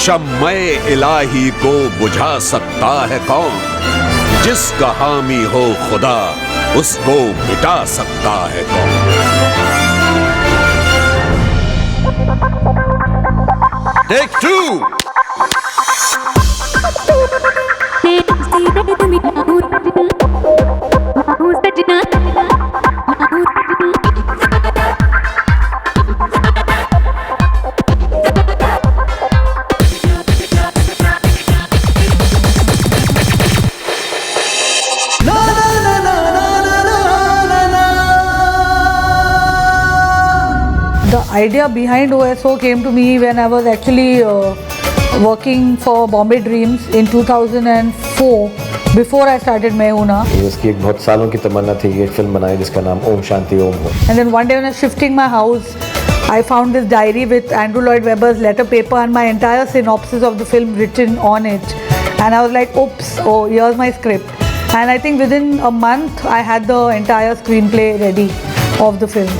शम्मे इलाही को बुझा सकता है कौन? जिसका हामी हो खुदा उसको मिटा सकता है कौन? Take 2। The idea behind OSO came to me when I was actually working for Bombay Dreams in 2004 before I started मैं हूं ना। इसकी एक बहुत सालों की तमन्ना थी कि एक फिल्म बनाए जिसका नाम ओम शांति ओम हो। And then one day when I was shifting my house, I found this diary with Andrew Lloyd Webber's letter paper and my entire synopsis of the film written on it. And I was like, oops, oh, here's my script. And I think within a month, I had the entire screenplay ready of the film.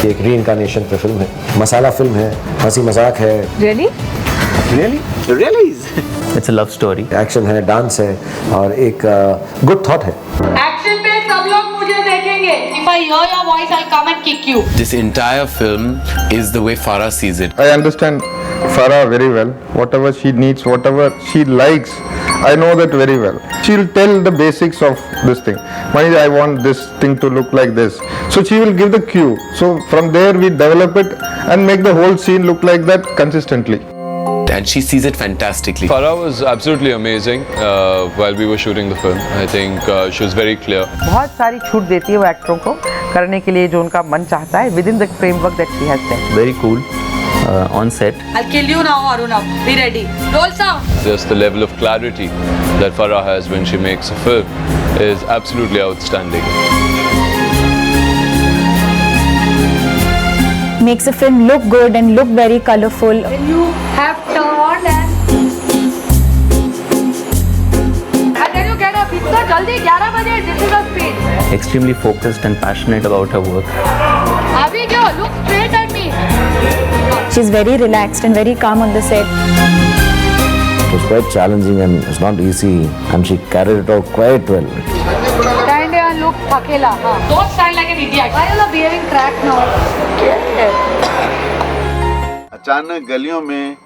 एक reincarnation पे film है, मसाला film है, हंसी मजाक है। Really? Really? It's a love story. Action है, dance है और एक गुड थॉट है। एक्शन पे सब लोग मुझे देखेंगे। If I hear your voice, I'll come and kick you. This entire film is the way Farah sees it. I understand Farah very well. Whatever she needs, whatever she likes, I know that very well. She'll tell the basics of this thing. Manish, I want this thing to look like this. So she will give the cue. So from there we develop it and make the whole scene look like that consistently. And she sees it fantastically. Farah was absolutely amazing while we were shooting the film. I think she was very clear. बहुत सारी छूट देती है वो एक्टरों को करने के लिए जो उनका मन चाहता है within the framework that she has set. Very cool on set. I'll kill you now, Aruna. Be ready. Roll sound. Just the level of clarity that Farah has when she makes a film is absolutely outstanding. Makes a film look good and look very colorful. When you have turned and then you get up. इतना जल्दी 11 बजे. This is the speed. Extremely focused and passionate about her work. अभी जो look straight at me. She's very relaxed and very calm on the set. It was quite challenging and it's not easy and she carried it out quite well. Stand and look अकेला. Don't stand like an idiot. Why are you behaving crack now? अचानक गलियों में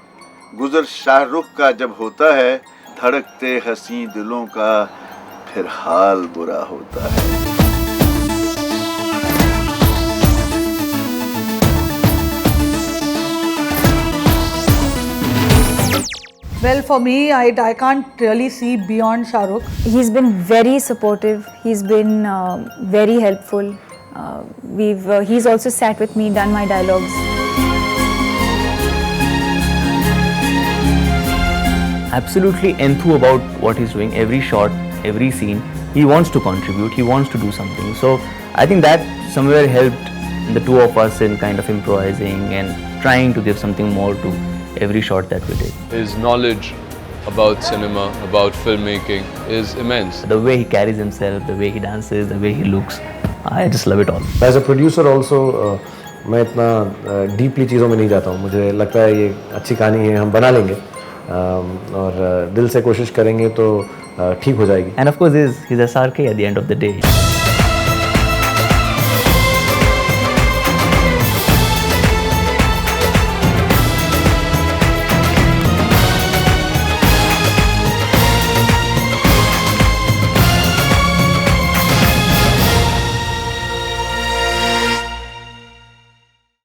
गुजर शाहरुख का जब होता है, धड़कते हंसी दिलों का फिर हाल बुरा होता है। Well, for me, I can't really see beyond Shah Rukh. He's been very supportive. He's been very helpful. He's also sat with me, done my dialogues. Absolutely enthused about what he's doing. Every shot, every scene, he wants to contribute. He wants to do something. So I think that somewhere helped the two of us in kind of improvising and trying to give something more to every shot that we did. His knowledge about cinema, about filmmaking is immense. The way he carries himself, the way he dances, the way he looks, I just love it all. As a producer also, मैं इतना deeply चीज़ों में नहीं जाता हूँ। मुझे लगता है ये अच्छी कहानी है, हम बना लेंगे और दिल से कोशिश करेंगे तो ठीक हो जाएगी। And of course, he's SRK at the end of the day.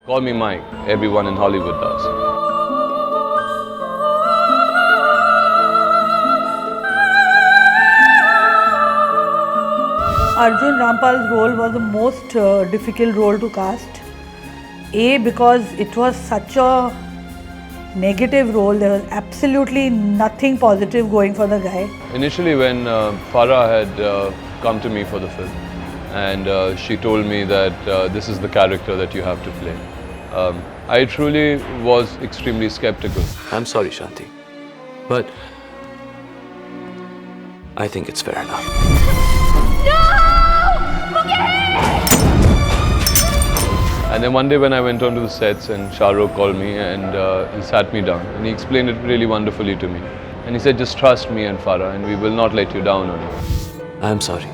Call me Mike. Everyone in Hollywood does. Arjun Rampal's role was the most difficult role to cast. Because it was such a negative role, there was absolutely nothing positive going for the guy. Initially when Farah had come to me for the film and she told me that this is the character that you have to play, I truly was extremely skeptical. I'm sorry, Shanti, but I think it's fair enough. And then one day when I went onto the sets and Shah Rukh called me and he sat me down and he explained it really wonderfully to me. And he said, just trust me and Farah and we will not let you down on it. I am sorry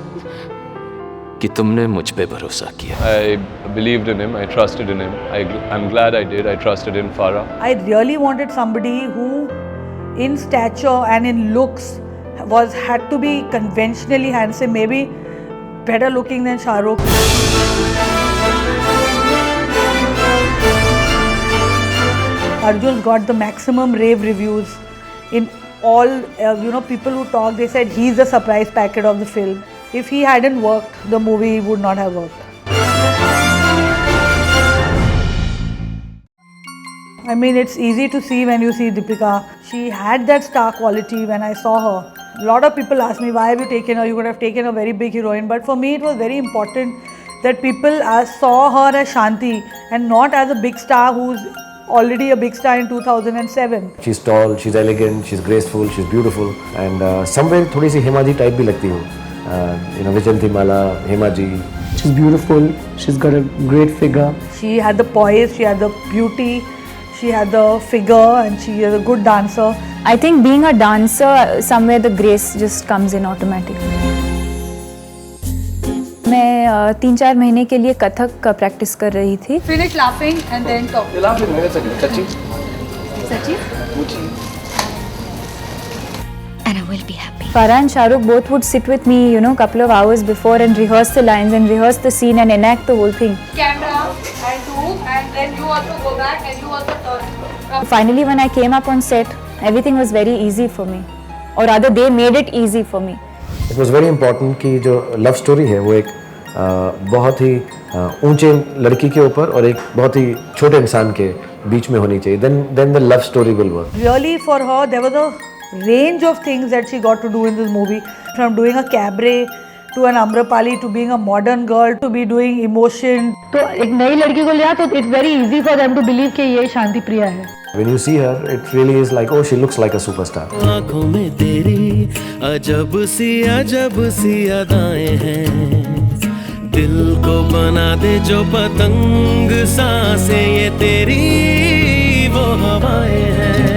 कि तुमने मुझ पे भरोसा किया. I believed in him, I trusted in him. I'm glad I did, I trusted in Farah. I really wanted somebody who, in stature and in looks, had to be conventionally handsome, maybe better looking than Shah Rukh. Arjun's got the maximum rave reviews. In all, people who talk, they said he's the surprise packet of the film. If he hadn't worked, the movie would not have worked. I mean, it's easy to see when you see Deepika. She had that star quality when I saw her. A lot of people ask me, why have you taken her? You could have taken a very big heroine. But for me, it was very important that people saw her as Shanti and not as a big star who's already a big star in 2007. She's tall, she's elegant, she's graceful, she's beautiful, and somewhere थोड़ी सी Hema ji type भी लगती हूँ. Vijayanthimaala, Hema ji. She's beautiful. She's got a great figure. She had the poise, she had the beauty, she had the figure, and she is a good dancer. I think being a dancer, somewhere the grace just comes in automatically. मैं 3-4 महीने के लिए कथक का practice कर रही थी. Finish laughing and then talk. Laughing, Sachi. Sachi? And I will be happy. Farah and Shah Rukh both would sit with me, couple of hours before and rehearse the lines and rehearse the scene and enact the whole thing. Camera and do, and then you also go back and you also turn. Finally, when I came up on set, everything was very easy for me. Or rather, they made it easy for me. It was very important कि जो love story है वो एक बहुत ही ऊंचे लड़की के ऊपर और एक बहुत ही छोटे इंसान के बीच में होनी चाहिए. Then the love story will work. Really, for her, there was a range of things that she got to do in this movie. From doing a cabaret to an Amrapali to being a modern girl to be doing emotion. तो एक नई लड़की को लिया तो it's very easy for them to believe कि ये शांति प्रिया है. When you see her, it really is like, oh, she looks like a superstar. आँखों में तेरी अजब सी अदाएं हैं, दिल को बना दे जो पतंग सांसें ये तेरी वो हवाएं हैं.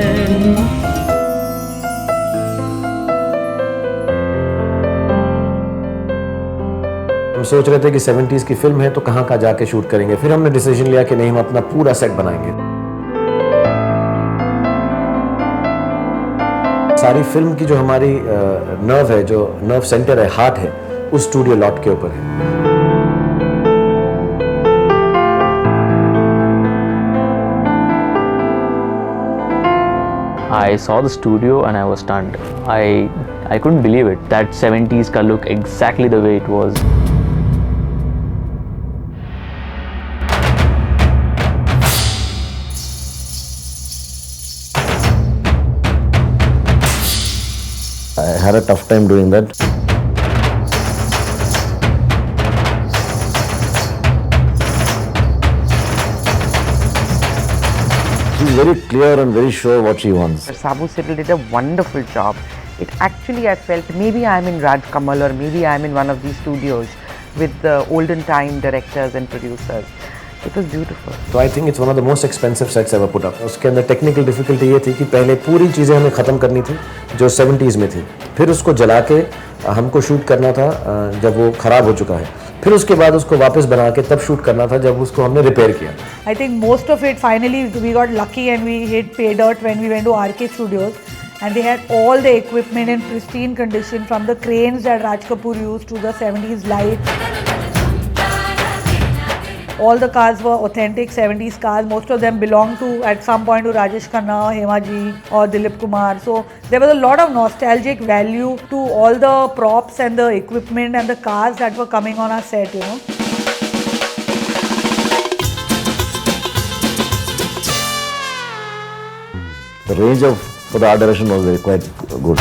हम सोच रहे थे कि 70s की फिल्म है तो कहाँ जाके शूट करेंगे. फिर हमने डिसीजन लिया कि नहीं, हम अपना पूरा सेट बनाएंगे. सारी फिल्म की जो हमारी नर्व है, जो नर्व सेंटर है, हार्ट है, उस स्टूडियो लॉट के ऊपर है. I saw the studio and I was stunned. I couldn't believe it. That 70s ka look exactly the way it was. I had a tough time doing that. She's very clear and very sure what she wants. Sabu Siddle did a wonderful job. It actually, I felt maybe I'm in Raj Kamal or maybe I'm in one of these studios with the olden time directors and producers. It was beautiful. So I think it's one of the most expensive sets ever put up. उसके अंदर technical difficulty ये थी कि पहले पूरी चीज़ें हमें ख़त्म करनी थी जो 70s में थी. फिर उसको जला के हमको शूट करना था जब वो ख़राब हो चुका है. फिर उसके बाद उसको वापस बना के तब शूट करना था जब उसको हमने रिपेयर किया. I think most of it finally we got lucky and we hit pay dirt when we went to RK Studios and they had all the equipment in pristine condition, from the cranes that Raj Kapoor used to the 70s lights. All the cars were authentic 70s cars. Most of them belonged to, at some point, to Rajesh Khanna, Hema ji or Dilip Kumar. So there was a lot of nostalgic value to all the props and the equipment and the cars that were coming on our set, The range for the art direction was quite good.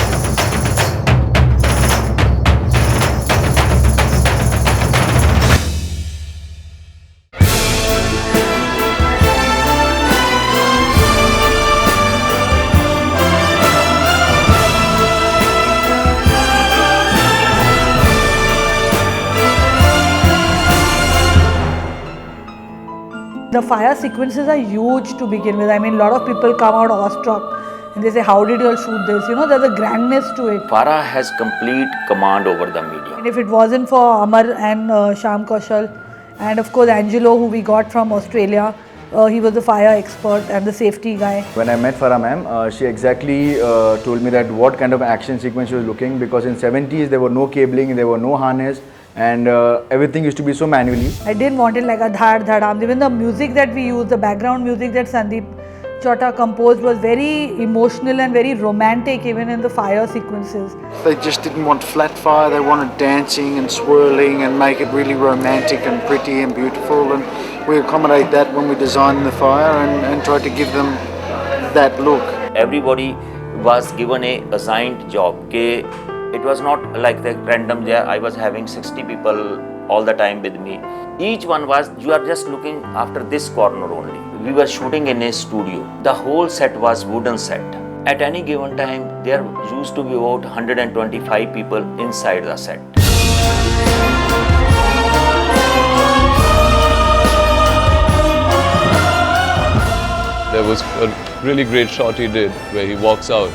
The fire sequences are huge to begin with. I mean, a lot of people come out awestruck and they say, how did you all shoot this? You know, there's a grandness to it. Farah has complete command over the medium. And if it wasn't for Amar and Shyam Kaushal and of course Angelo, who we got from Australia, he was the fire expert and the safety guy. When I met Farah ma'am, she exactly told me that what kind of action sequence she was looking, because in 70s there were no cabling, there were no harness, and everything used to be so manually. I didn't want it like a dhad dhadam. Even the music that we used, the background music that Sandeep Chota composed was very emotional and very romantic even in the fire sequences. They just didn't want flat fire, they wanted dancing and swirling and make it really romantic and pretty and beautiful, and we accommodate that when we design the fire and try to give them that look. Everybody was given a assigned job. It was not like the random, I was having 60 people all the time with me. Each one was, you are just looking after this corner only. We were shooting in a studio. The whole set was wooden set. At any given time, there used to be about 125 people inside the set. There was a really great shot he did where he walks out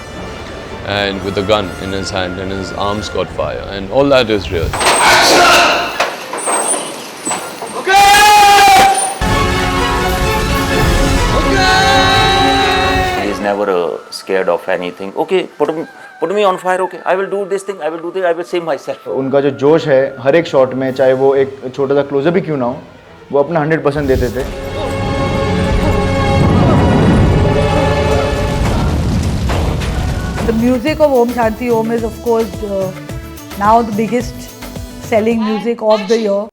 and with a gun in his hand and his arms got fire, and all that is real. He is never scared of anything. Okay, put me on fire. Okay, I will do this thing. I will do this. I will save myself. उनका जो जोश है हर एक shot में, चाहे वो एक छोटा सा क्लोजअप ही क्यों ना हो, वो अपना 100% देते थे. The music of Om Shanti Om is of course now the biggest selling music of the year.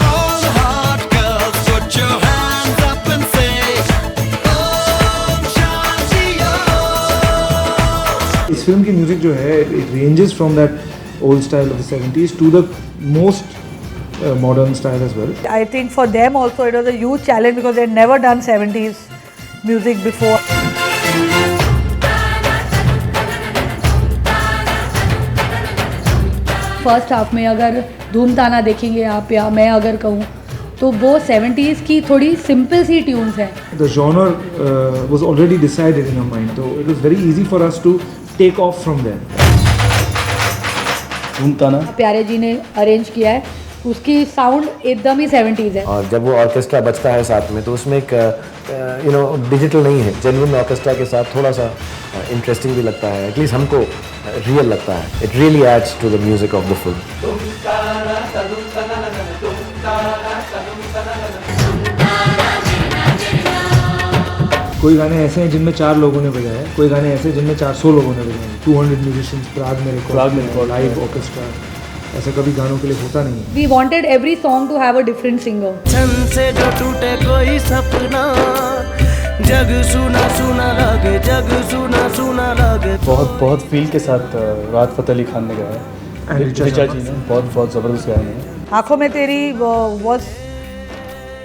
इस फिल्म की म्यूजिक जो है, it ranges from that old style of the 70s to the most modern style as well. I think for them also it was a huge challenge because they had never done 70s music before. First half में अगर धूम ताना देखेंगे आप या मैं अगर कहूँ तो वो 70s की थोड़ी सिंपल सी ट्यून्स हैं. The genre was already decided in our mind, so it was very easy for us to take off from there. धूम ताना प्यारे जी ने अरेंज किया है, उसकी साउंड एकदम ही 70s है. और जब वो ऑर्केस्ट्रा बजता है साथ में तो उसमें एक डिजिटल नहीं है, जेन्युइन ऑर्केस्ट्रा के साथ थोड़ा सा इंटरेस्टिंग भी लगता है, एटलीस्ट हमको रियल लगता है. It really adds to the music of the film. कोई गाने ऐसे हैं जिनमें 4 लोगों ने बजाया है, कोई गाने ऐसे जिनमें 400 लोगों ने बजाया है. 200 म्यूजिशियंस प्राग में रिकॉर्ड, लाइव ऑर्केस्ट्रा, ऐसा कभी गानों के लिए होता नहीं है. We wanted every song to have a different singer. छन से जो टूटे कोई सपना, जग सुना सुना लागे, जग सुना सुना लागे. बहुत फील के साथ राहत फ़तेह अली खान ने गाया है, ऋचा जी ने बहुत ज़बरदस्त गाया है. आँखों में तेरी was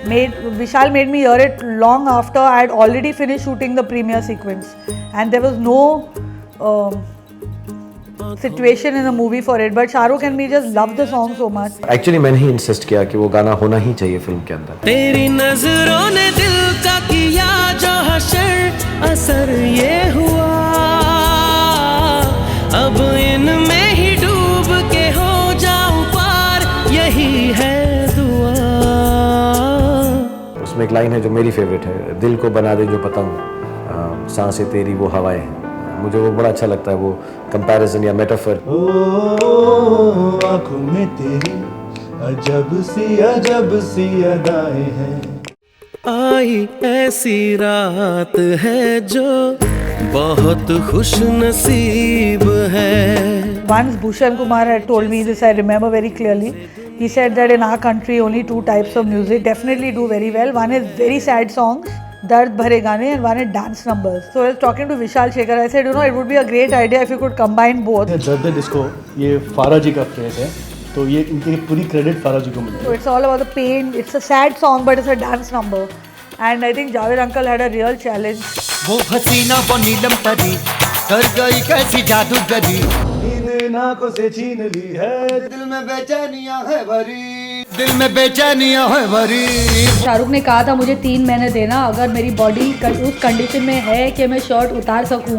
made, Vishal made me hear it long after I had already finished shooting the premiere sequence, and there was no situation in the movie for it, but Shah Rukh and me just loved the song so much. Actually मैंने ही insist किया कि वो गाना होना ही चाहिए film के अंदर. तेरी नजरों ने दिल का किया जो हशर, असर ये हुआ अब इनमें ही डूब के हो जाऊं पार, यही है दुआ. उसमें एक लाइन है जो मेरी फेवरेट है, दिल को बना दे जो पतंग, सांसें तेरी वो हवाएं. मुझे वो बड़ा अच्छा लगता है, वो कंपैरिजन या मेटाफर. आँखों में तेरी अजब सी अदाएं हैं. आई ऐसी रात है जो बहुत खुश नसीब है. Once Bhushan Kumar had told me this, I remember very clearly. He said that in our country only 2 types of music definitely do very well. One is very sad songs, दर्द भरे गाने, and one is dance numbers. So I was talking to Vishal Shekhar. I said, it would be a great idea if you could combine both. दर्द disco ये फारा जी का phrase है, तो ये इनकी पूरी क्रेडिट फारा जी को मिलेगी. So it's all about the pain. It's a sad song, but it's a dance number. And I think Javed uncle had a real challenge. वो हसीना वो नीलम परी कर गई कैसी जादूगरी, नींद आँखों से छीन ली है, दिल में बेचैनियां है भरी. दिल में बेचैनियां है भरी। शाहरुख ने कहा था मुझे 3 महीने देना, अगर मेरी बॉडी उस कंडीशन में है कि मैं शर्ट उतार सकूं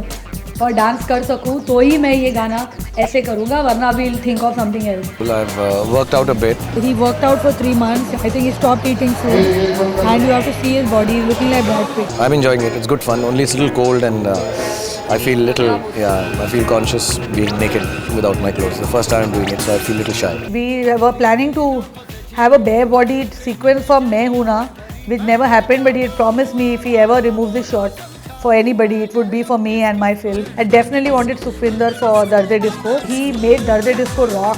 और डांस कर सकूं तो ही मैं ये गाना ऐसे करूंगा, वरना we'll think of something else. I've worked out a bit. He worked out for 3 months. I think he stopped eating food. And you have to see his body, he's looking like Brad Pitt. I'm enjoying it. It's good fun. Only it's a little cold and I feel little, I feel conscious being naked without my clothes. The first time I'm doing it, so I feel a little shy. We were planning to have a bare bodied sequence for Main Hoon Na, which never happened, but he had promised me if he ever removes this shot for anybody, it would be for me and my film. I definitely wanted Sukhvinder for Darde Disco. He made Darde Disco rock.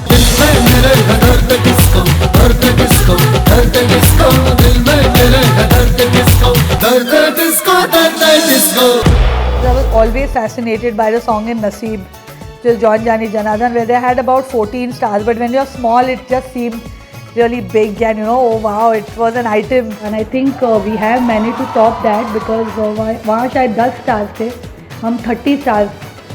I was always fascinated by the song in Naseeb, which is John Jani Janardhan, where they had about 14 stars, but when you're small, it just seemed really big, and oh wow, it was an item. And I think we have managed to top that because वहाँ शायद 10 stars थे, हम 30 stars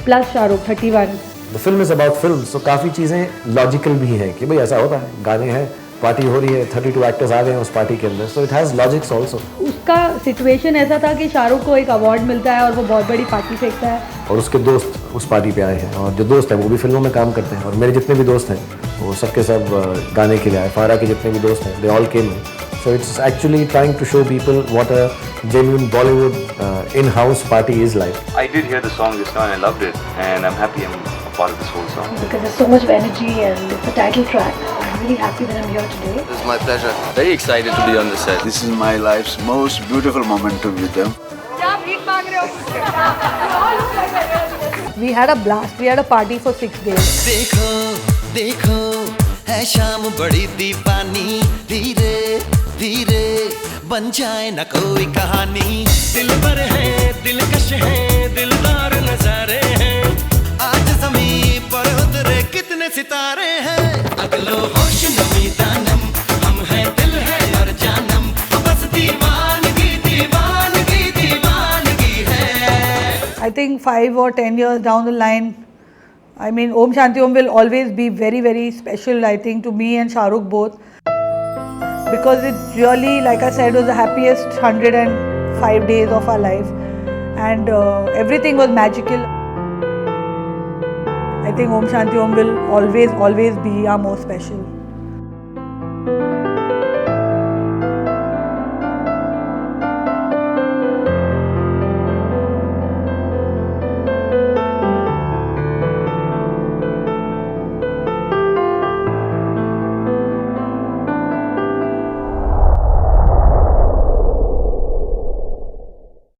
plus Shahrukh 31. The film is about film, so काफ़ी चीज़ें logical भी हैं कि भाई ऐसा होता है, गाने हैं, पार्टी हो रही है, 32 एक्टर्स आ गए हैं उस पार्टी के अंदर, so it has logics also. उसका सिचुएशन ऐसा था कि शाहरुख को एक अवार्ड मिलता है और वो बहुत बड़ी पार्टी फेंकता है और उसके दोस्त उस पार्टी पे आए हैं, और जो दोस्त हैं वो भी फिल्मों में काम करते हैं, और मेरे जितने भी दोस्त हैं वो सबके सब गाने के लिए आए, फारा के जितने भी दोस्त हैं, they all came in. So it's actually trying to show people what a genuine Bollywood in-house party is like. I did hear the song this time, I loved it, and I'm happy I'm a part of this whole song. Because there's so much energy and it's a title track. I'm really happy that I'm here today. It's my pleasure. Very excited to be on the set. This is my life's most beautiful moment to be with them. We had a blast. We had a party for 6 days. देखो देखो है शाम बड़ी दीवानी, धीरे धीरे बन जाए न कोई कहानी, दिल पर है दिलकश है दिलदार नजारे हैं, आज ज़मीं पर उतरे कितने सितारे हैं, अगलो होश नमी दानम, हम हैं दिल है और जानम, बस दीवानगी दीवानगी दीवानगी है. I think 5 or 10 years down the line, I mean, Om Shanti Om will always be very, very special, I think, to me and Shahrukh both. Because it really, like I said, was the happiest 105 days of our life. And everything was magical. I think Om Shanti Om will always, always be our most special.